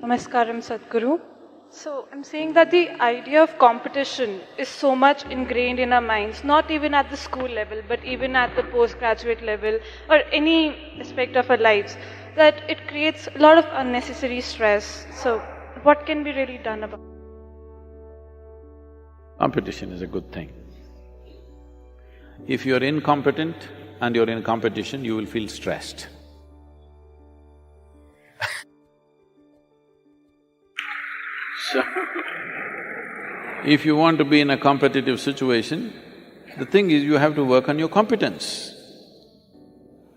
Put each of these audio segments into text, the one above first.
Namaskaram, Sadhguru. So, I'm saying that the idea of competition is so much ingrained in our minds, not even at the school level, but even at the postgraduate level or any aspect of our lives, that it creates a lot of unnecessary stress. So, what can be really done about it? Competition is a good thing. If you're incompetent and you're in competition, you will feel stressed. So, if you want to be in a competitive situation, the thing is you have to work on your competence.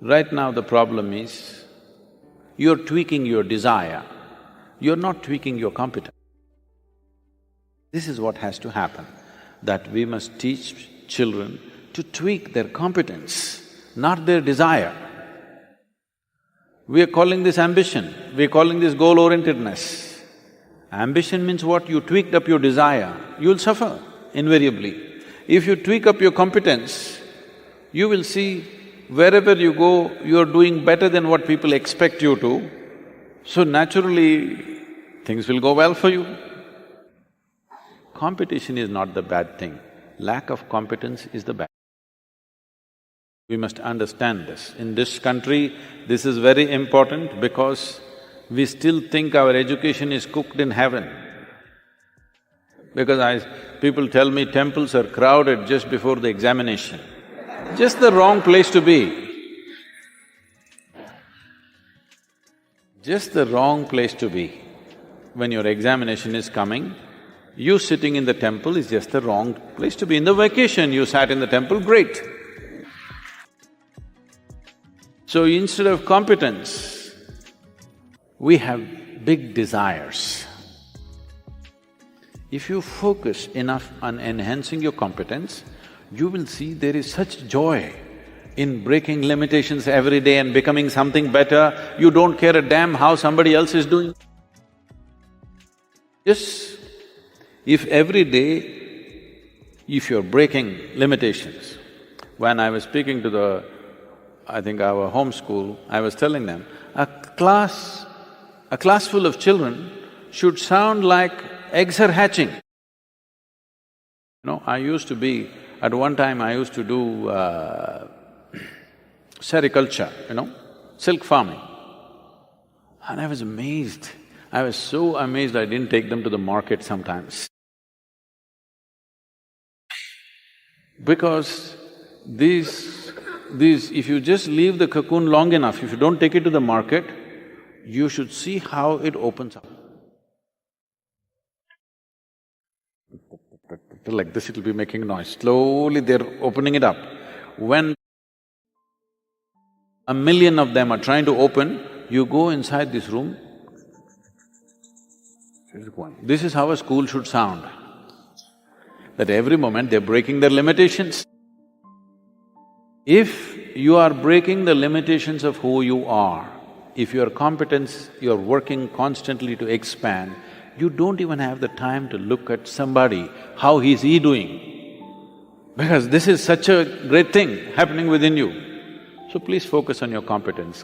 Right now the problem is, you're tweaking your desire, you're not tweaking your competence. This is what has to happen, that we must teach children to tweak their competence, not their desire. We are calling this ambition, we are calling this goal-orientedness. Ambition means what? You tweaked up your desire, you'll suffer invariably. If you tweak up your competence, you will see wherever you go, you're doing better than what people expect you to, so naturally things will go well for you. Competition is not the bad thing, lack of competence is the bad. We must understand this. In this country, this is very important because we still think our education is cooked in heaven. Because people tell me temples are crowded just before the examination. Just the wrong place to be. Just the wrong place to be. When your examination is coming, you sitting in the temple is just the wrong place to be. In the vacation, you sat in the temple, great. So instead of competence, we have big desires. If you focus enough on enhancing your competence, you will see there is such joy in breaking limitations every day and becoming something better. You don't care a damn how somebody else is doing. Just if every day, if you're breaking limitations. When I was speaking to I think our home school, I was telling them, a class full of children should sound like eggs are hatching. At one time I used to do sericulture, silk farming. And I was amazed. I was so amazed I didn't take them to the market sometimes. Because if you just leave the cocoon long enough, if you don't take it to the market, you should see how it opens up. Like this, it'll be making noise. Slowly they're opening it up. When 1,000,000 of them are trying to open, you go inside this room. This is how a school should sound. That every moment they're breaking their limitations. If you are breaking the limitations of who you are, if your competence, you're working constantly to expand, you don't even have the time to look at somebody, how is he doing? Because this is such a great thing happening within you. So please focus on your competence.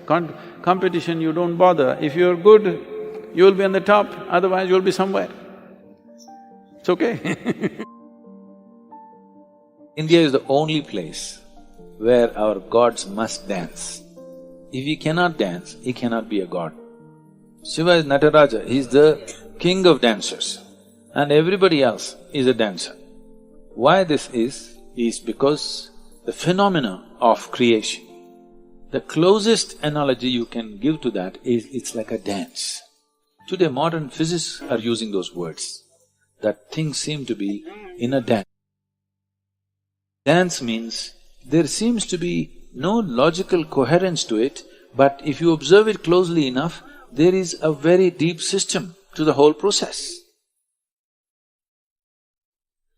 Competition, you don't bother. If you're good, you'll be on the top, otherwise you'll be somewhere. It's okay India is the only place where our gods must dance. If he cannot dance, he cannot be a god. Shiva is Nataraja, he is the king of dancers and everybody else is a dancer. Why this is because the phenomena of creation. The closest analogy you can give to that is it's like a dance. Today modern physicists are using those words, that things seem to be in a dance. Dance means there seems to be no logical coherence to it, but if you observe it closely enough, there is a very deep system to the whole process.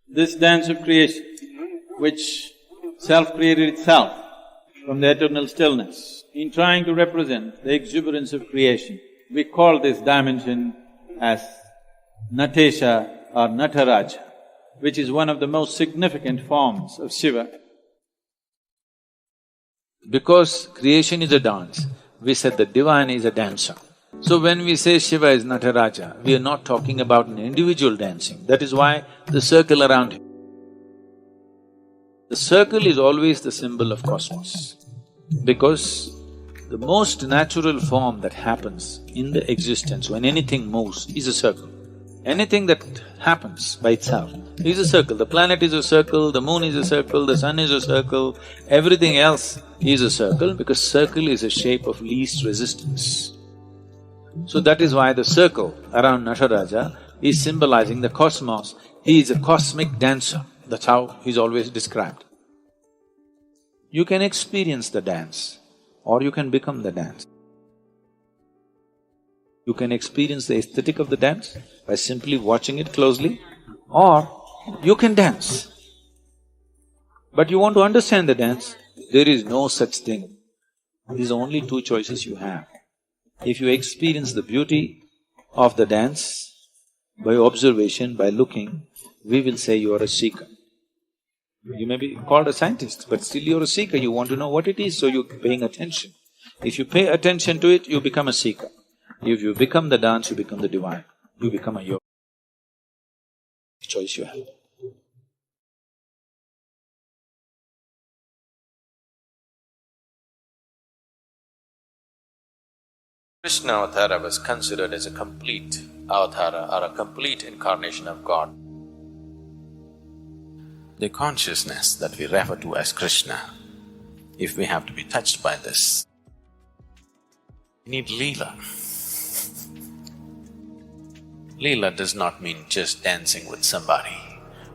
This dance of creation, which self created itself from the eternal stillness, in trying to represent the exuberance of creation, we call this dimension as Natesha or Nataraja, which is one of the most significant forms of Shiva. Because creation is a dance, we said the divine is a dancer. So when we say Shiva is Nataraja, we are not talking about an individual dancing. That is why the circle around him. The circle is always the symbol of cosmos, because the most natural form that happens in the existence when anything moves is a circle. Anything that happens by itself is a circle. The planet is a circle, the moon is a circle, the sun is a circle, everything else is a circle because circle is a shape of least resistance. So that is why the circle around Nataraja is symbolizing the cosmos. He is a cosmic dancer, that's how he's always described. You can experience the dance or you can become the dance. You can experience the aesthetic of the dance by simply watching it closely, or you can dance. But you want to understand the dance, there is no such thing. These are only two choices you have. If you experience the beauty of the dance by observation, by looking, we will say you are a seeker. You may be called a scientist, but still you're a seeker, you want to know what it is, so you're paying attention. If you pay attention to it, you become a seeker. If you become the dance, you become the divine, you become a yogi. Choice you have. Krishna Avatara was considered as a complete avatara or a complete incarnation of God. The consciousness that we refer to as Krishna, if we have to be touched by this, we need Leela. Leela does not mean just dancing with somebody.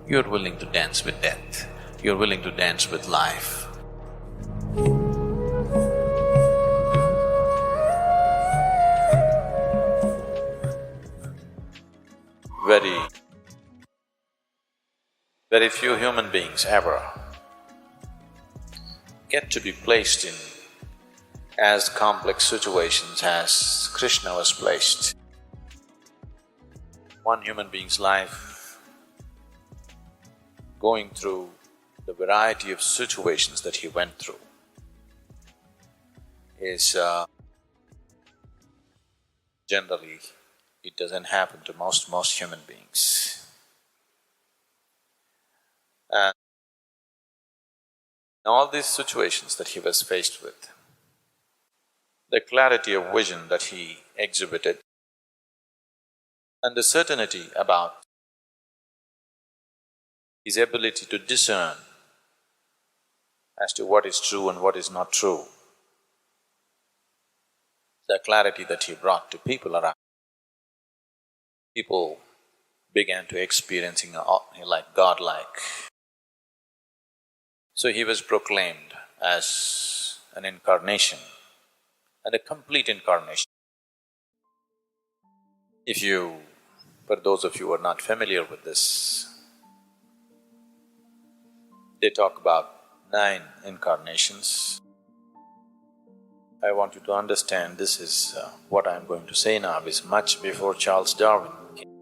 You're willing to dance with death, you're willing to dance with life. Very few human beings ever get to be placed in as complex situations as Krishna was placed. One human being's life going through the variety of situations that he went through is generally, it doesn't happen to most human beings. And in all these situations that he was faced with, the clarity of vision that he exhibited and the certainty about his ability to discern as to what is true and what is not true, the clarity that he brought to people around, people began to experience him like godlike. So he was proclaimed as an incarnation and a complete incarnation. For those of you who are not familiar with this, they talk about 9 incarnations. I want you to understand this is… what I'm going to say now is much before Charles Darwin came.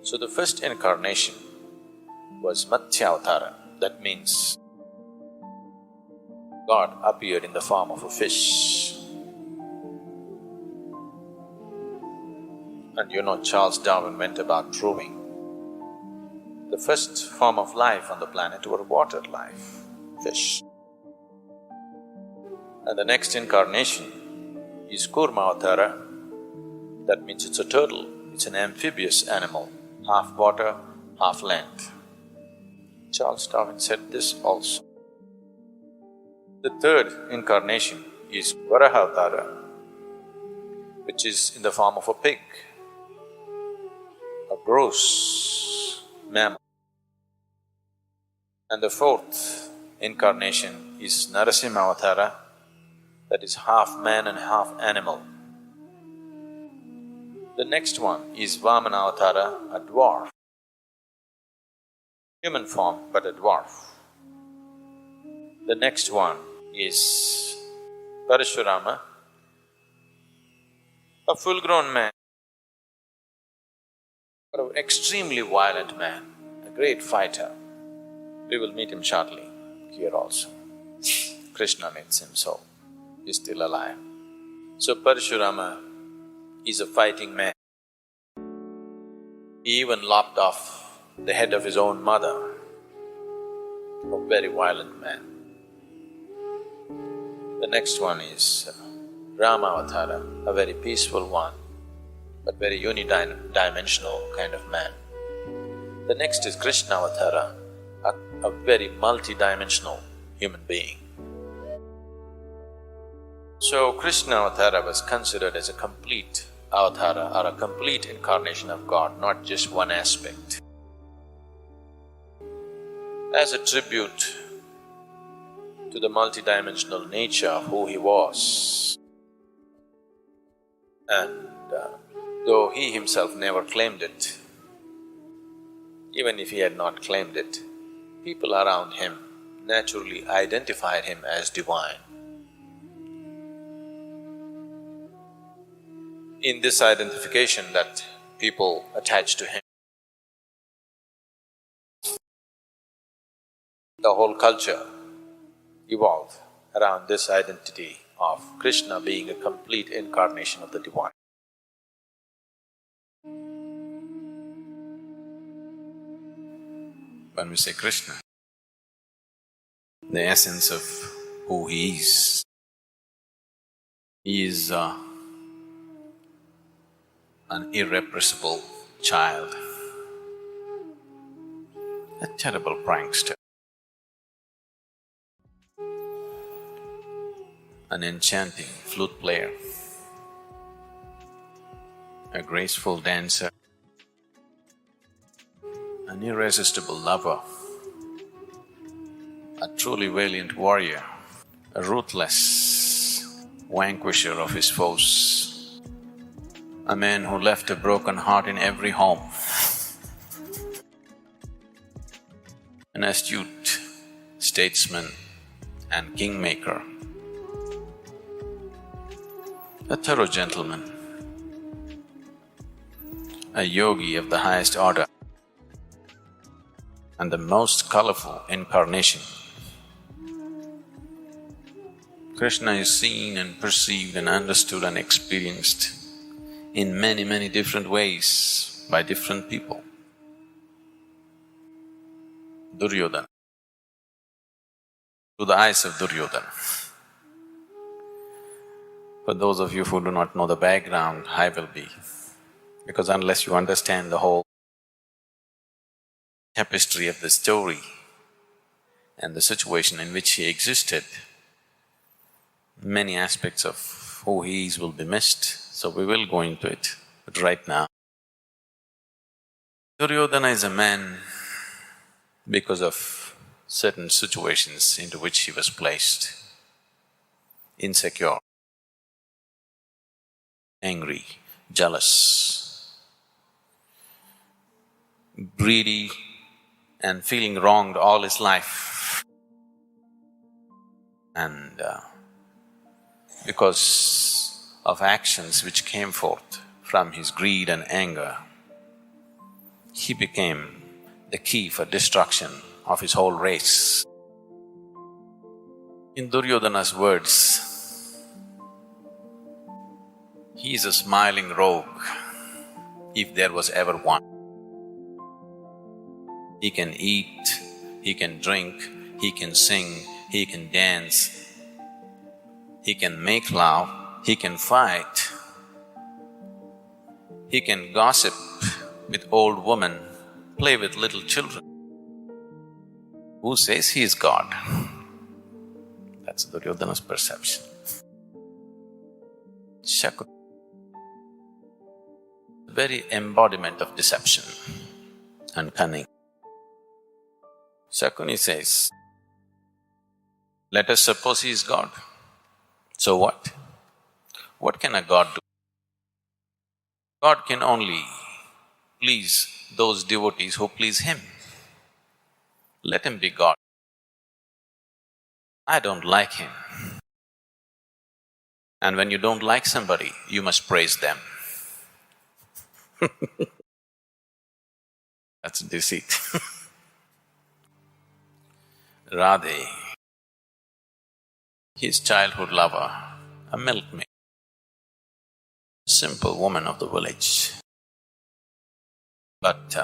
So the first incarnation was Matsyavatara, that means God appeared in the form of a fish. And you know, Charles Darwin went about proving the first form of life on the planet were water life, fish. And the next incarnation is Kurmavatara, that means it's a turtle, it's an amphibious animal, half water, half land. Charles Darwin said this also. The third incarnation is Varahavatara, which is in the form of a pig, a gross mammal. And the fourth incarnation is Narasimhavatara, that is half man and half animal. The next one is Vamanavatara, a dwarf, human form but a dwarf. The next one is Parashurama, a full-grown man, but an extremely violent man, a great fighter. We will meet him shortly here also. Krishna meets him, so he's still alive. So Parashurama is a fighting man. He even lopped off the head of his own mother, a very violent man. The next one is Rama Avatara, a very peaceful one, but very unidimensional kind of man. The next is Krishna Avatara, a very multi-dimensional human being. So Krishna Avatara was considered as a complete avatara or a complete incarnation of God, not just one aspect. As a tribute to the multidimensional nature of who he was. And though he himself never claimed it, even if he had not claimed it, people around him naturally identified him as divine. In this identification that people attach to him, the whole culture evolved around this identity of Krishna being a complete incarnation of the divine. When we say Krishna, the essence of who he is an irrepressible child, a terrible prankster, an enchanting flute player, a graceful dancer, an irresistible lover, a truly valiant warrior, a ruthless vanquisher of his foes, a man who left a broken heart in every home, an astute statesman and kingmaker, a thorough gentleman, a yogi of the highest order, and the most colorful incarnation. Krishna is seen and perceived and understood and experienced in many, many different ways by different people. Duryodhana, through the eyes of Duryodhana. For those of you who do not know the background, I will be, because unless you understand the whole tapestry of the story and the situation in which he existed, many aspects of who he is will be missed, so we will go into it. But right now, Duryodhana is a man because of certain situations into which he was placed. Insecure, angry, jealous, greedy and feeling wronged all his life. And because of actions which came forth from his greed and anger, he became the key for destruction of his whole race. In Duryodhana's words, he is a smiling rogue, if there was ever one. He can eat, he can drink, he can sing, he can dance, he can make love, he can fight, he can gossip with old women, play with little children. Who says he is God? That's Duryodhana's perception. Shakuni, the very embodiment of deception and cunning. Shakuni says, let us suppose he is God. So what? What can a God do? God can only please those devotees who please him. Let him be God. I don't like him. And when you don't like somebody, you must praise them. That's deceit. Radhe, his childhood lover, a milkmaid, simple woman of the village. But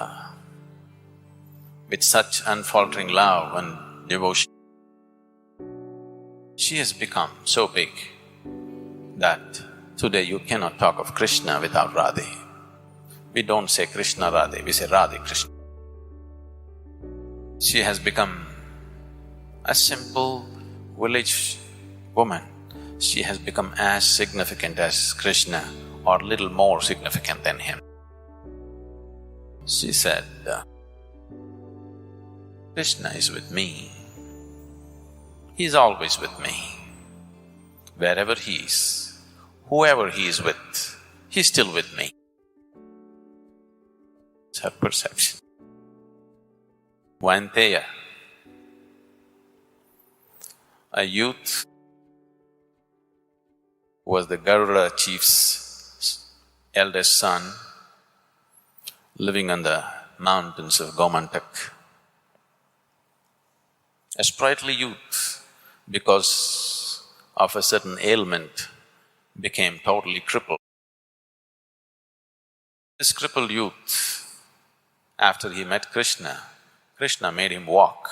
with such unfaltering love and devotion, she has become so big that today you cannot talk of Krishna without Radhe. We don't say Krishna Radhe, we say Radhe Krishna. She has become a simple village woman. She has become as significant as Krishna or little more significant than him. She said, Krishna is with me. He's always with me. Wherever he is, whoever he is with, he's still with me. It's her perception. Vainteya, a youth, was the Garuda chief's eldest son, living on the mountains of Gomantak. A sprightly youth, because of a certain ailment, became totally crippled. This crippled youth, after he met Krishna, Krishna made him walk.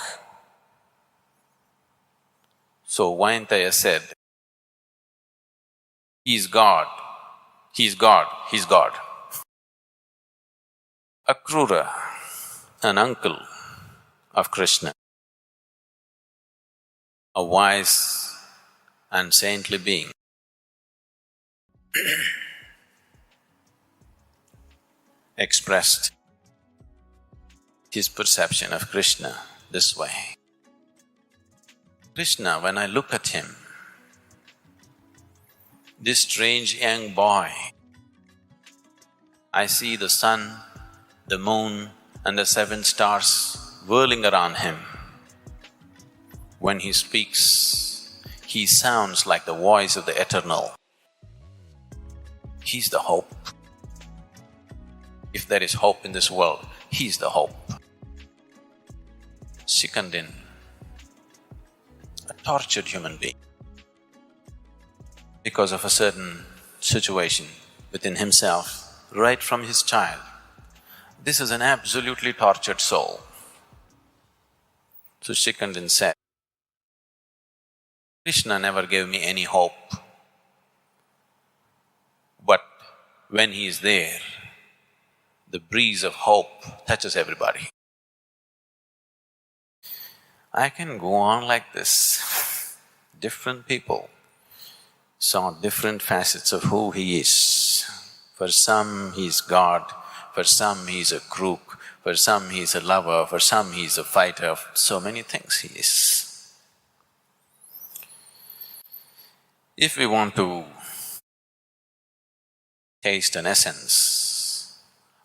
So Vainteya said, he's God, he's God, he's God. Akrura, an uncle of Krishna, a wise and saintly being, expressed his perception of Krishna this way. Krishna, when I look at him, this strange young boy, I see the sun, the moon and the 7 stars whirling around him. When he speaks, he sounds like the voice of the eternal. He's the hope. If there is hope in this world, he's the hope. Shikandin, a tortured human being, because of a certain situation within himself, right from his child. This is an absolutely tortured soul. So Shikandin said, Krishna never gave me any hope, but when he is there, the breeze of hope touches everybody. I can go on like this. Different people saw different facets of who he is. For some, he's God. For some, he's a crook. For some, he's a lover. For some, he's a fighter. So many things he is. If we want to taste an essence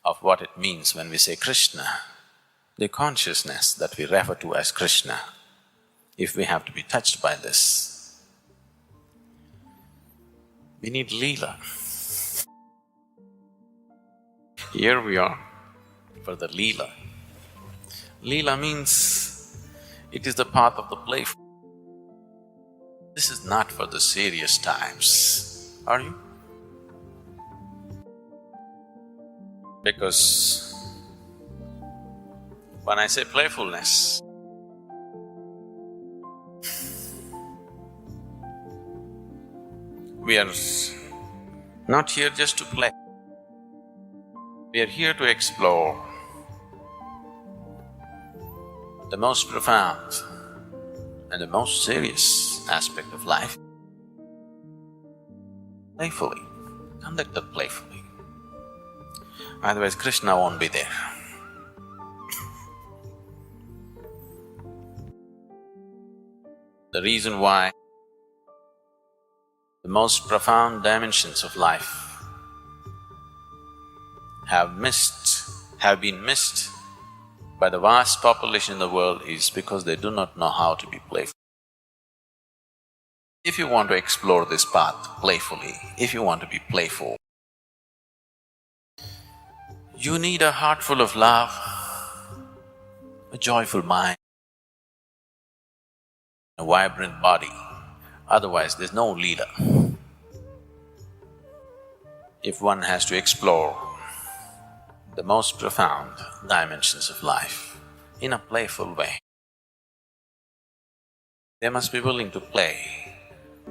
of what it means when we say Krishna, the consciousness that we refer to as Krishna, if we have to be touched by this, we need Leela. Here we are for the Leela. Leela means it is the path of the playful. This is not for the serious times, are you? Because when I say playfulness, we are not here just to play. We are here to explore the most profound and the most serious aspect of life. Playfully, conducted playfully. Otherwise Krishna won't be there. The reason why the most profound dimensions of life have been missed by the vast population in the world is because they do not know how to be playful. If you want to explore this path playfully, if you want to be playful, you need a heart full of love, a joyful mind, a vibrant body. Otherwise, there's no Leela. if one has to explore the most profound dimensions of life in a playful way. They must be willing to play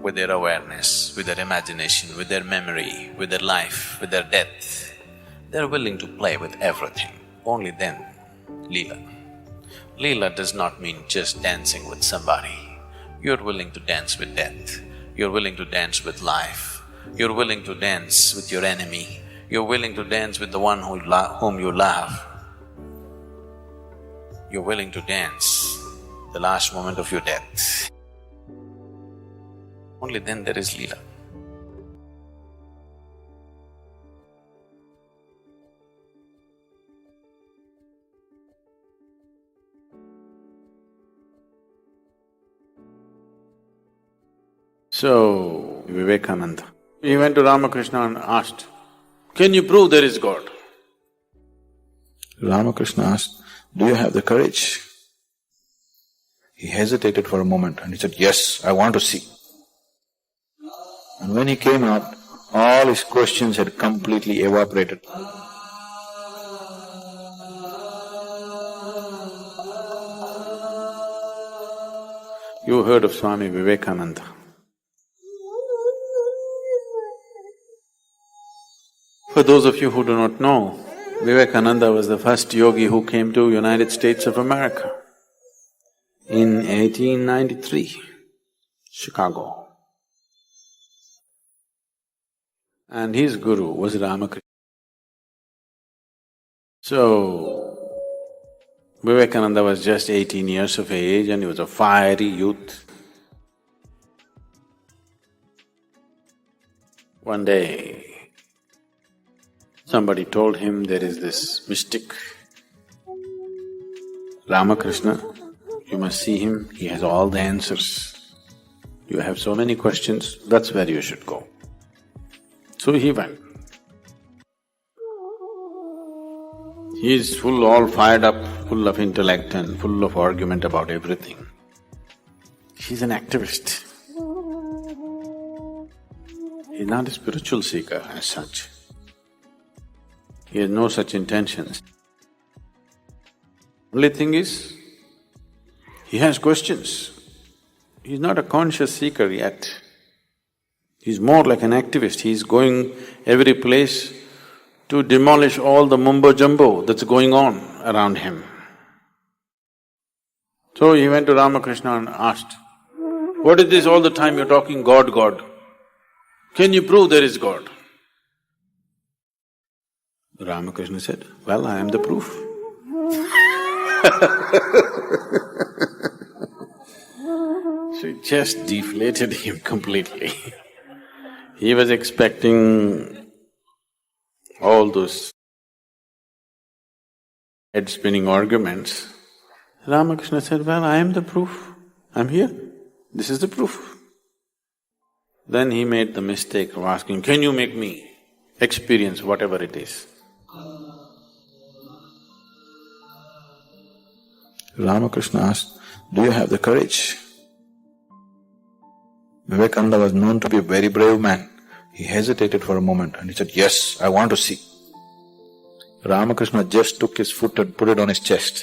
with their awareness, with their imagination, with their memory, with their life, with their death. They're willing to play with everything. Only then, Leela. Leela does not mean just dancing with somebody. You're willing to dance with death, you're willing to dance with life, you're willing to dance with your enemy, you're willing to dance with the one whom you love. You're willing to dance the last moment of your death. Only then there is Leela. So, Vivekananda, he went to Ramakrishna and asked, "Can you prove there is God?" Ramakrishna asked, "Do you have the courage?" He hesitated for a moment and he said, "Yes, I want to see." And when he came out, all his questions had completely evaporated. You heard of Swami Vivekananda. For those of you who do not know, Vivekananda was the first yogi who came to United States of America in 1893, Chicago. And his guru was Ramakrishna. So, Vivekananda was just 18 years of age and he was a fiery youth. One day, somebody told him there is this mystic, Ramakrishna, you must see him, he has all the answers. You have so many questions, that's where you should go. So he went. He is all fired up, full of intellect and full of argument about everything. He's an activist. He's not a spiritual seeker as such. He has no such intentions. Only thing is, he has questions. He's not a conscious seeker yet. He's more like an activist. He's going every place to demolish all the mumbo-jumbo that's going on around him. So he went to Ramakrishna and asked, "What is this all the time you're talking God, God? Can you prove there is God?" Ramakrishna said, "Well, I am the proof." So it just deflated him completely. He was expecting all those head-spinning arguments. Ramakrishna said, "Well, I am the proof. I'm here. This is the proof." Then he made the mistake of asking, "Can you make me experience whatever it is?" Ramakrishna asked, "Do you have the courage?" Vivekananda was known to be a very brave man. He hesitated for a moment and he said, "Yes, I want to see." Ramakrishna just took his foot and put it on his chest.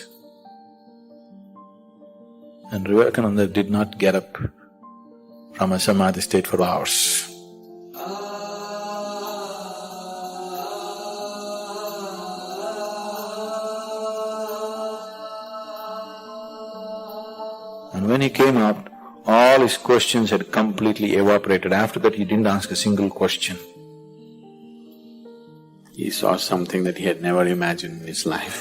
And Vivekananda did not get up from a samadhi state for hours. And when he came out, all his questions had completely evaporated. After that, he didn't ask a single question. He saw something that he had never imagined in his life.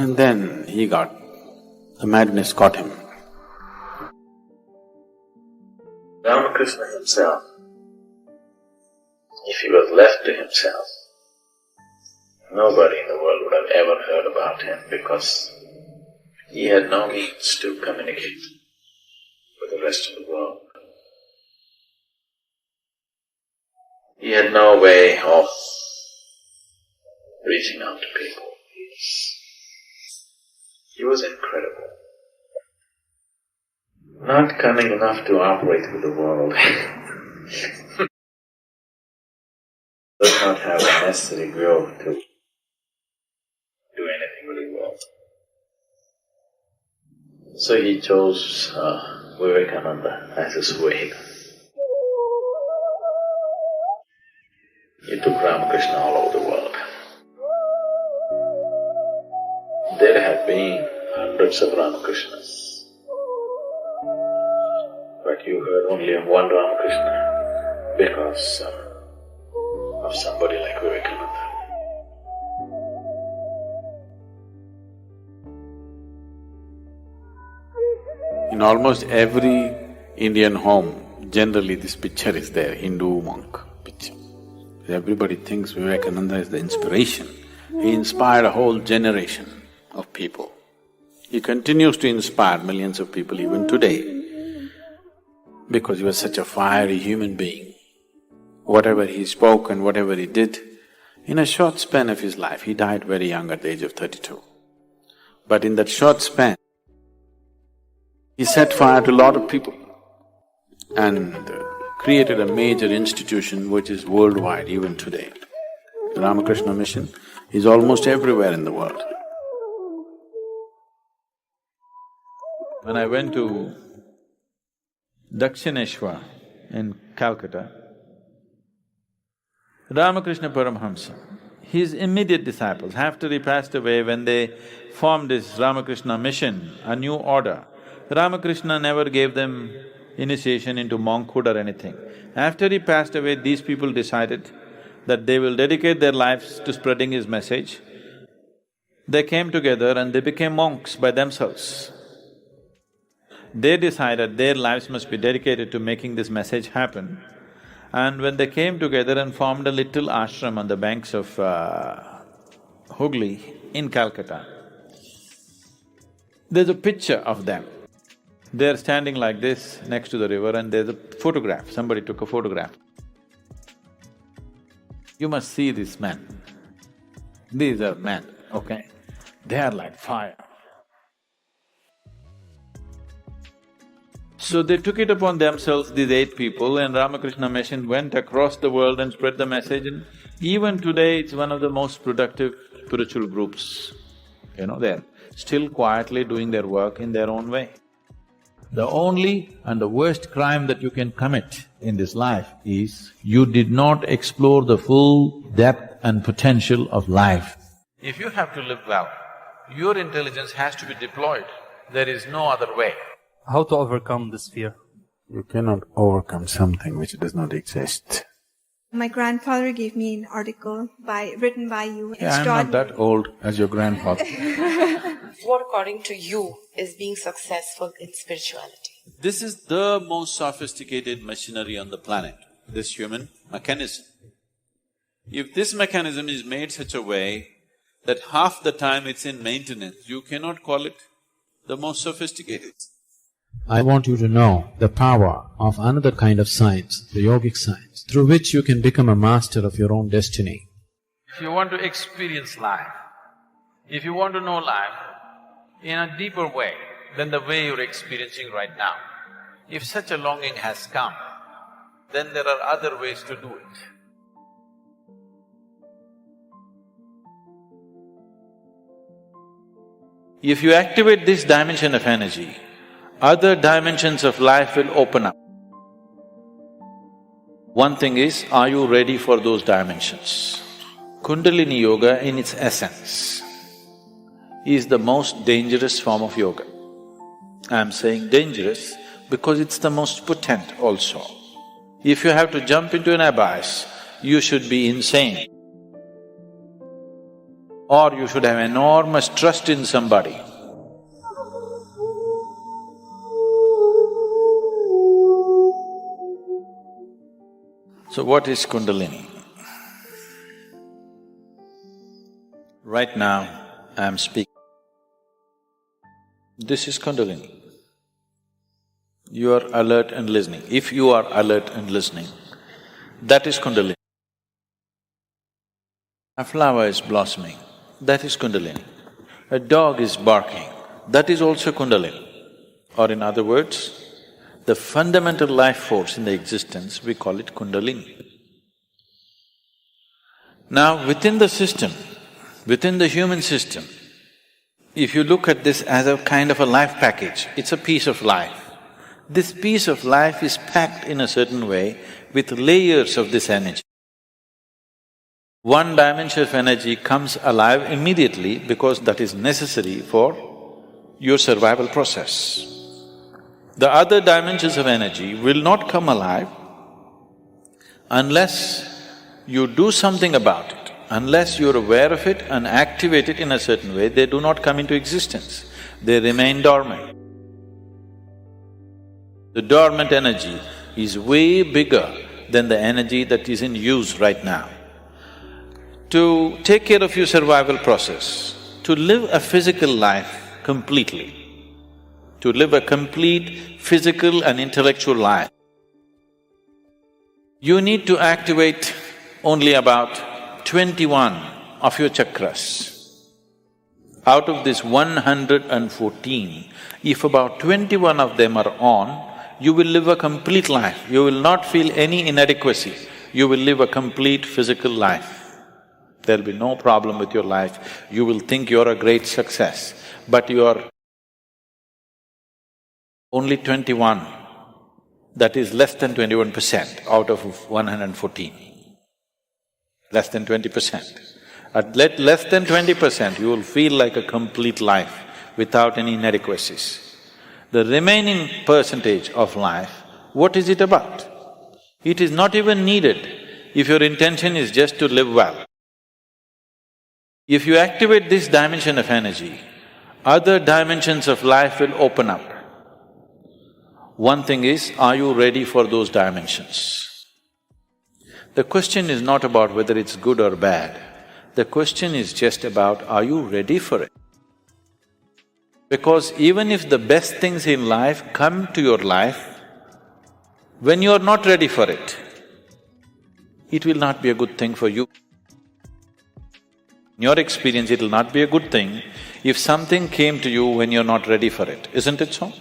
And then the madness caught him. Ramakrishna himself, if he was left to himself, nobody in the world would have ever heard about him because he had no means to communicate with the rest of the world. He had no way of reaching out to people. He was incredible. Not cunning enough to operate with the world. not have the necessary will to do anything really well. So he chose Vivekananda as his vehicle. He took Ramakrishna all over the world. There have been hundreds of Ramakrishnas, but you heard only of one Ramakrishna because of somebody like Vivekananda. In almost every Indian home, generally this picture is there, Hindu monk picture. Everybody thinks Vivekananda is the inspiration. He inspired a whole generation of people. He continues to inspire millions of people even today because he was such a fiery human being. Whatever he spoke and whatever he did, in a short span of his life, he died very young at the age of 32. But in that short span, he set fire to a lot of people and created a major institution which is worldwide even today. The Ramakrishna mission is almost everywhere in the world. When I went to Dakshineshwar in Calcutta, Ramakrishna Paramhamsa, his immediate disciples, after he passed away, when they formed this Ramakrishna mission, a new order, Ramakrishna never gave them initiation into monkhood or anything. After he passed away, these people decided that they will dedicate their lives to spreading his message. They came together and they became monks by themselves. They decided their lives must be dedicated to making this message happen. And when they came together and formed a little ashram on the banks of Hooghly in Calcutta, there's a picture of them. They're standing like this next to the river and there's a photograph, somebody took a photograph. You must see these men. These are men, okay? They are like fire. So they took it upon themselves, these 8 people, and Ramakrishna Mission went across the world and spread the message, and even today it's one of the most productive spiritual groups. They're still quietly doing their work in their own way. The only and the worst crime that you can commit in this life is you did not explore the full depth and potential of life. If you have to live well, your intelligence has to be deployed. There is no other way. How to overcome this fear? You cannot overcome something which does not exist. My grandfather gave me an article written by you. Yeah, I'm not that old as your grandfather. What, according to you, is being successful in spirituality? This is the most sophisticated machinery on the planet, this human mechanism. If this mechanism is made such a way that half the time it's in maintenance, you cannot call it the most sophisticated. I want you to know the power of another kind of science, the yogic science, through which you can become a master of your own destiny. If you want to experience life, if you want to know life in a deeper way than the way you're experiencing right now, if such a longing has come, then there are other ways to do it. If you activate this dimension of energy, other dimensions of life will open up. One thing is, are you ready for those dimensions? Kundalini Yoga in its essence is the most dangerous form of yoga. I'm saying dangerous because it's the most potent also. If you have to jump into an abyss, you should be insane. Or you should have enormous trust in somebody. So what is Kundalini? Right now, I am speaking. This is Kundalini. You are alert and listening. If you are alert and listening, that is Kundalini. A flower is blossoming, that is Kundalini. A dog is barking, that is also Kundalini. Or in other words, the fundamental life force in the existence, we call it Kundalini. Now, within the system, within the human system, if you look at this as a kind of a life package, it's a piece of life. This piece of life is packed in a certain way with layers of this energy. One dimension of energy comes alive immediately because that is necessary for your survival process. The other dimensions of energy will not come alive unless you do something about it. Unless you're aware of it and activate it in a certain way, they do not come into existence, they remain dormant. The dormant energy is way bigger than the energy that is in use right now. To take care of your survival process, to live a physical life completely, to live a complete physical and intellectual life, you need to activate only about 21 of your chakras. Out of this 114, if about 21 of them are on, you will live a complete life. You will not feel any inadequacy. You will live a complete physical life. There'll be no problem with your life. You will think you're a great success, but you're only 21. That is less than 21% out of 114. Less than 20%. At less than 20%, you will feel like a complete life without any inadequacies. The remaining percentage of life, what is it about? It is not even needed if your intention is just to live well. If you activate this dimension of energy, other dimensions of life will open up. One thing is, are you ready for those dimensions? The question is not about whether it's good or bad. The question is just about, are you ready for it? Because even if the best things in life come to your life, when you're not ready for it, it will not be a good thing for you. In your experience, it'll not be a good thing if something came to you when you're not ready for it, isn't it so?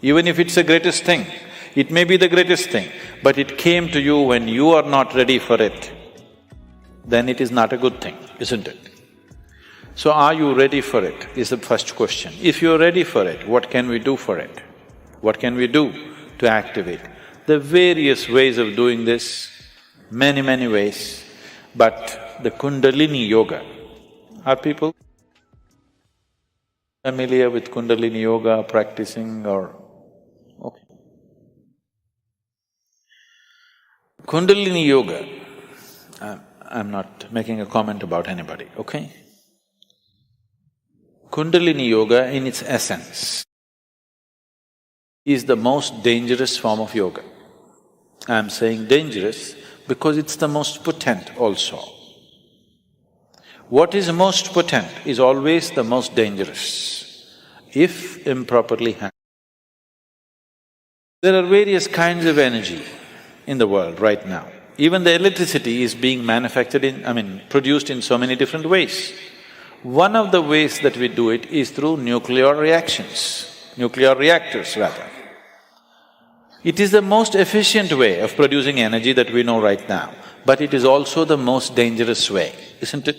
Even if it's the greatest thing, it may be the greatest thing, but it came to you when you are not ready for it, then it is not a good thing, isn't it? So, are you ready for it is the first question. If you're ready for it, what can we do for it? What can we do to activate? There are various ways of doing this, many ways, but the Kundalini Yoga, are people familiar with Kundalini Yoga, practicing or… okay. Kundalini Yoga, I'm not making a comment about anybody, okay? Kundalini Yoga in its essence is the most dangerous form of yoga. I'm saying dangerous because it's the most potent also. What is most potent is always the most dangerous, if improperly handled. There are various kinds of energy in the world right now. Even the electricity is being manufactured produced in so many different ways. One of the ways that we do it is through nuclear reactions, nuclear reactors rather. It is the most efficient way of producing energy that we know right now, but it is also the most dangerous way, isn't it?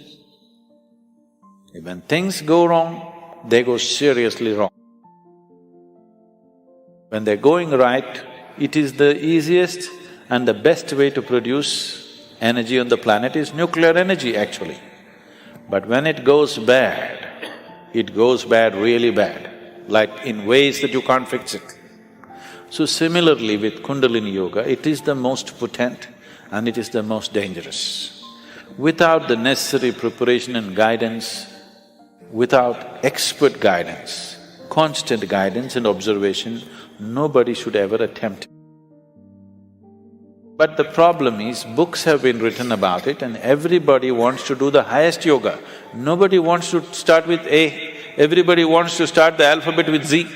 When things go wrong, they go seriously wrong. When they're going right, it is the easiest and the best way to produce energy on the planet is nuclear energy actually. But when it goes bad really bad, like in ways that you can't fix it. So similarly with Kundalini Yoga, it is the most potent and it is the most dangerous. Without the necessary preparation and guidance, without expert guidance, constant guidance and observation, nobody should ever attempt it. But the problem is, books have been written about it and everybody wants to do the highest yoga. Nobody wants to start with A, everybody wants to start the alphabet with Z.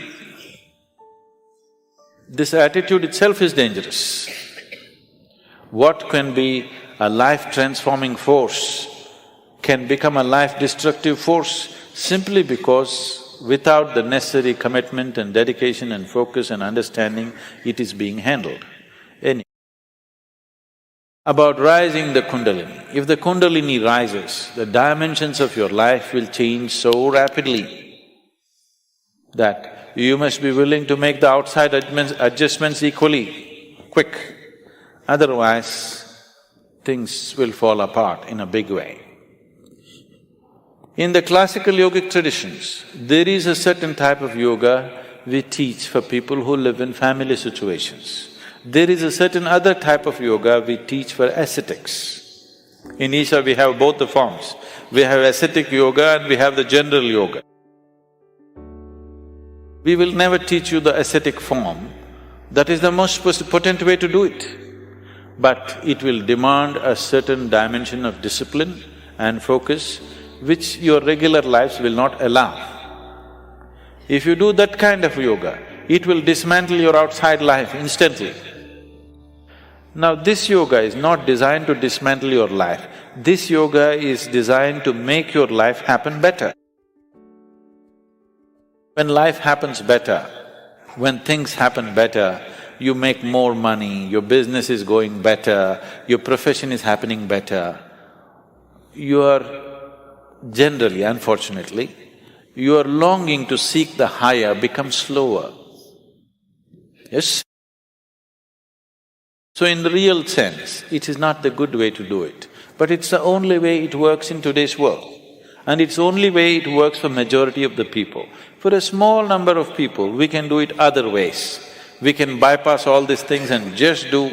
This attitude itself is dangerous. What can be a life-transforming force can become a life-destructive force simply because without the necessary commitment and dedication and focus and understanding, it is being handled. about rising the Kundalini. If the Kundalini rises, the dimensions of your life will change so rapidly that you must be willing to make the outside adjustments equally quick. Otherwise, things will fall apart in a big way. In the classical yogic traditions, there is a certain type of yoga we teach for people who live in family situations. There is a certain other type of yoga we teach for ascetics. In Isha we have both the forms. We have ascetic yoga and we have the general yoga. We will never teach you the ascetic form, that is the most potent way to do it. But it will demand a certain dimension of discipline and focus which your regular lives will not allow. If you do that kind of yoga, it will dismantle your outside life instantly. Now this yoga is not designed to dismantle your life, this yoga is designed to make your life happen better. When life happens better, when things happen better, you make more money, your business is going better, your profession is happening better, your generally, unfortunately, your longing to seek the higher becomes slower. Yes? So in the real sense, it is not the good way to do it, but it's the only way it works in today's world. And it's the only way it works for majority of the people. For a small number of people, we can do it other ways. We can bypass all these things and just do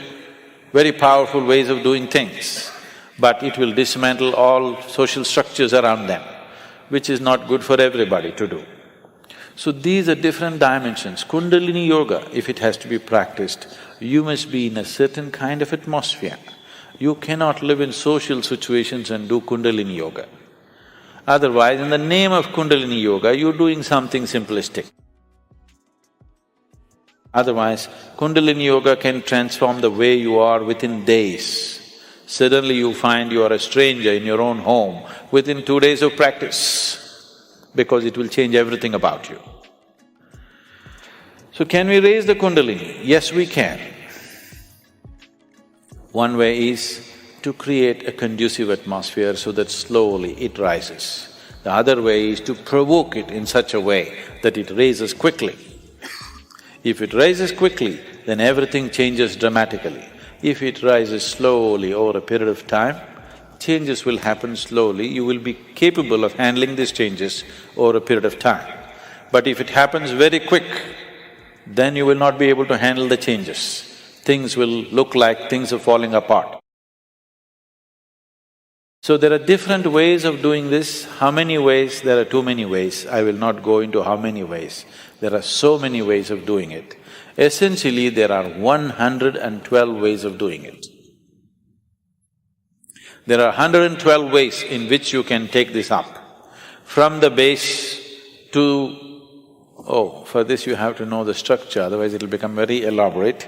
very powerful ways of doing things. But it will dismantle all social structures around them, which is not good for everybody to do. So these are different dimensions. Kundalini yoga, if it has to be practiced, you must be in a certain kind of atmosphere. You cannot live in social situations and do Kundalini yoga. Otherwise, in the name of Kundalini yoga, you're doing something simplistic. Otherwise, Kundalini yoga can transform the way you are within days. Suddenly you find you are a stranger in your own home within 2 days of practice, because it will change everything about you. So can we raise the Kundalini? Yes, we can. One way is to create a conducive atmosphere so that slowly it rises. The other way is to provoke it in such a way that it raises quickly. If it rises quickly, then everything changes dramatically. If it rises slowly over a period of time, changes will happen slowly, you will be capable of handling these changes over a period of time. But if it happens very quick, then you will not be able to handle the changes. Things will look like things are falling apart. So there are different ways of doing this. How many ways? There are too many ways. I will not go into how many ways. There are so many ways of doing it. Essentially, there are 112 ways of doing it. There are 112 ways in which you can take this up. From the base to… oh, for this you have to know the structure, otherwise it'll become very elaborate.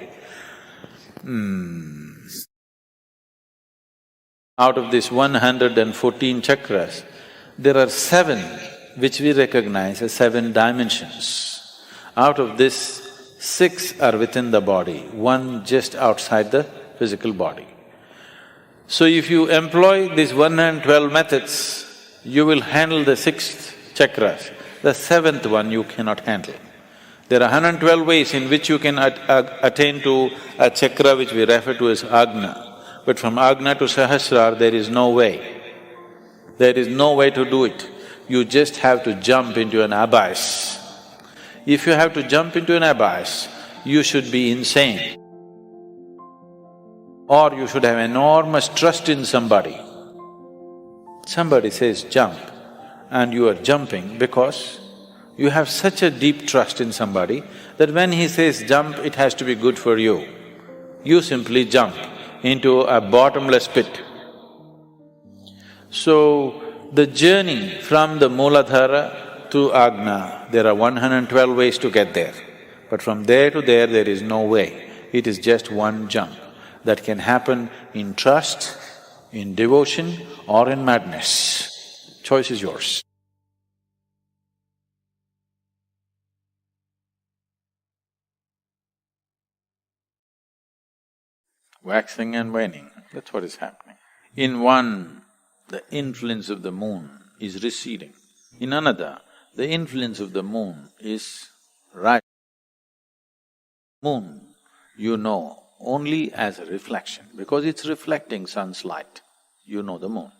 Out of these 114 chakras, there are 7 which we recognize as 7 dimensions. Out of this, 6 are within the body, 1 just outside the physical body. So if you employ these 112 methods, you will handle the 6th chakras. The 7th one you cannot handle. There are 112 ways in which you can attain to a chakra which we refer to as Agna. But from Agna to Sahasrara, there is no way. There is no way to do it. You just have to jump into an abyss. If you have to jump into an abyss, you should be insane. Or you should have enormous trust in somebody. Somebody says jump, and you are jumping because you have such a deep trust in somebody that when he says jump, it has to be good for you. You simply jump into a bottomless pit. So, the journey from the Mooladhara to Agna, there are 112 ways to get there. But from there to there is no way. It is just one jump that can happen in trust, in devotion or in madness. Choice is yours. Waxing and waning. That's what is happening. In one, the influence of the moon is receding. In another, the influence of the moon is rising. Moon, you know only as a reflection, because it's reflecting sun's light. You know the moon.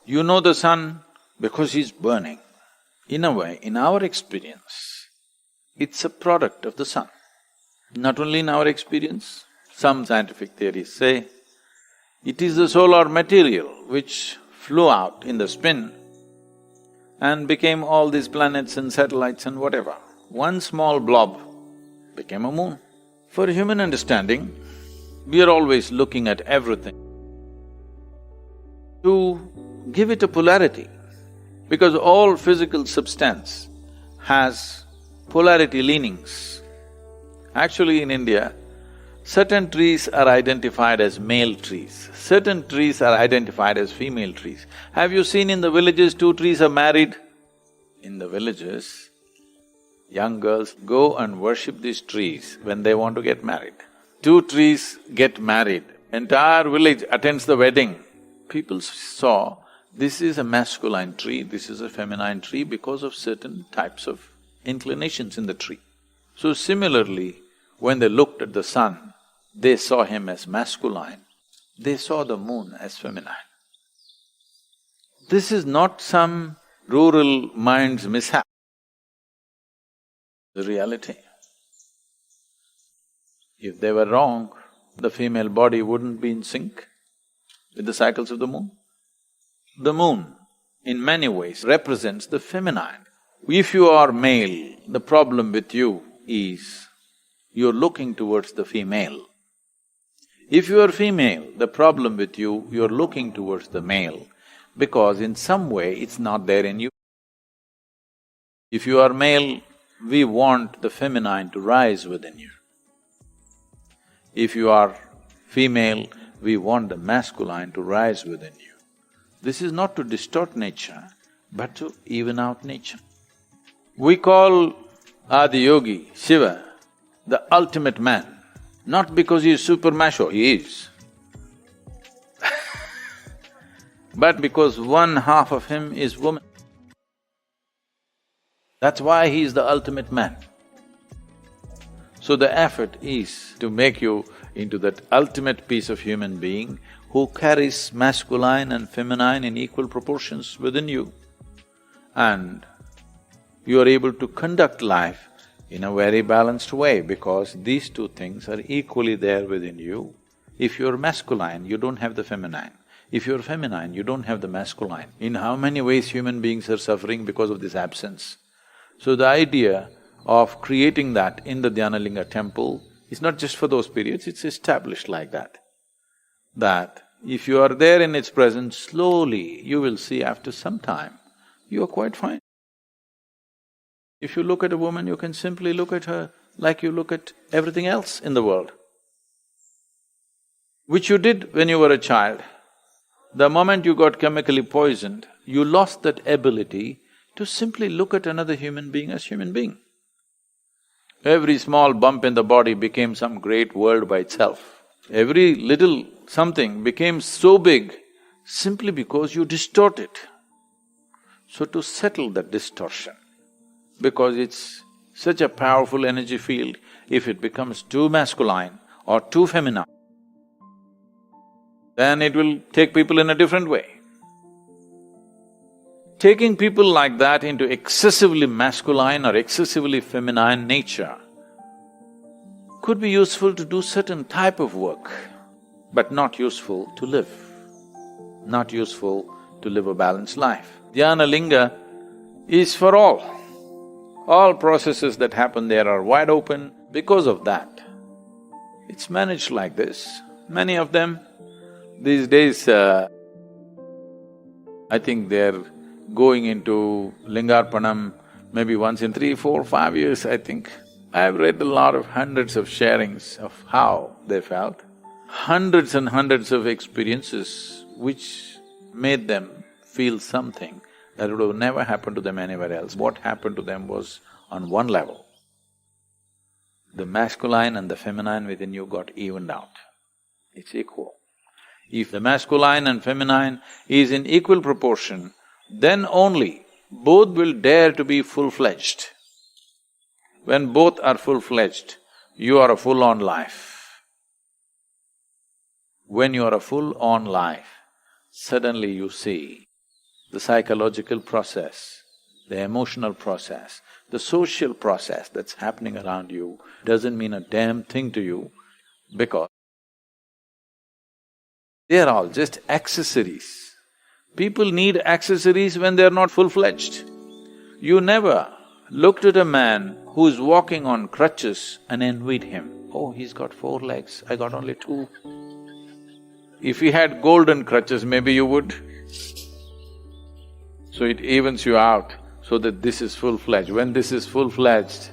You know the sun because he's burning. In a way, in our experience, it's a product of the sun. Not only in our experience, some scientific theories say, it is the solar material which flew out in the spin and became all these planets and satellites and whatever. One small blob became a moon. For human understanding, we are always looking at everything to give it a polarity, because all physical substance has polarity leanings. Actually, in India, certain trees are identified as male trees, certain trees are identified as female trees. Have you seen in the villages two trees are married? In the villages, young girls go and worship these trees when they want to get married. Two trees get married, entire village attends the wedding. People saw this is a masculine tree, this is a feminine tree because of certain types of inclinations in the tree. So similarly, when they looked at the sun, they saw him as masculine, they saw the moon as feminine. This is not some rural mind's mishap, the reality. If they were wrong, the female body wouldn't be in sync with the cycles of the moon. The moon, in many ways, represents the feminine. If you are male, the problem with you is you're looking towards the female. If you are female, the problem with you, you're looking towards the male, because in some way it's not there in you. If you are male, we want the feminine to rise within you. If you are female, we want the masculine to rise within you. This is not to distort nature, but to even out nature. We call Adi-yogi, Shiva, the ultimate man, not because he is super macho, he is, but because one half of him is woman. That's why he is the ultimate man. So the effort is to make you into that ultimate piece of human being who carries masculine and feminine in equal proportions within you. And you are able to conduct life in a very balanced way because these two things are equally there within you. If you're masculine, you don't have the feminine. If you're feminine, you don't have the masculine. In how many ways human beings are suffering because of this absence? So the idea of creating that in the Dhyanalinga temple is not just for those periods, it's established like that. That if you are there in its presence, slowly you will see after some time, you are quite fine. If you look at a woman, you can simply look at her like you look at everything else in the world, which you did when you were a child. The moment you got chemically poisoned, you lost that ability to simply look at another human being as human being. Every small bump in the body became some great world by itself. Every little something became so big simply because you distort it. So to settle that distortion, because it's such a powerful energy field, if it becomes too masculine or too feminine, then it will take people in a different way. Taking people like that into excessively masculine or excessively feminine nature could be useful to do certain type of work, but not useful to live, not useful to live a balanced life. Dhyanalinga is for all. All processes that happen there are wide open because of that. It's managed like this. Many of them, these days, I think they're going into Lingarpanam maybe once in 3, 4, 5 years, I think. I've read a lot of hundreds of sharings of how they felt, hundreds and hundreds of experiences which made them feel something that would have never happened to them anywhere else. What happened to them was on one level. The masculine and the feminine within you got evened out. It's equal. If the masculine and feminine is in equal proportion, then only both will dare to be full-fledged. When both are full-fledged, you are a full-on life. When you are a full-on life, suddenly you see the psychological process, the emotional process, the social process that's happening around you doesn't mean a damn thing to you because they are all just accessories. People need accessories when they're not full-fledged. You never looked at a man who's walking on crutches and envied him. Oh, he's got 4 legs, I got only 2. If he had golden crutches, maybe you would. So it evens you out so that this is full-fledged. When this is full-fledged,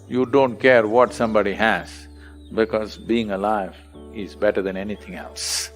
you don't care what somebody has because being alive is better than anything else.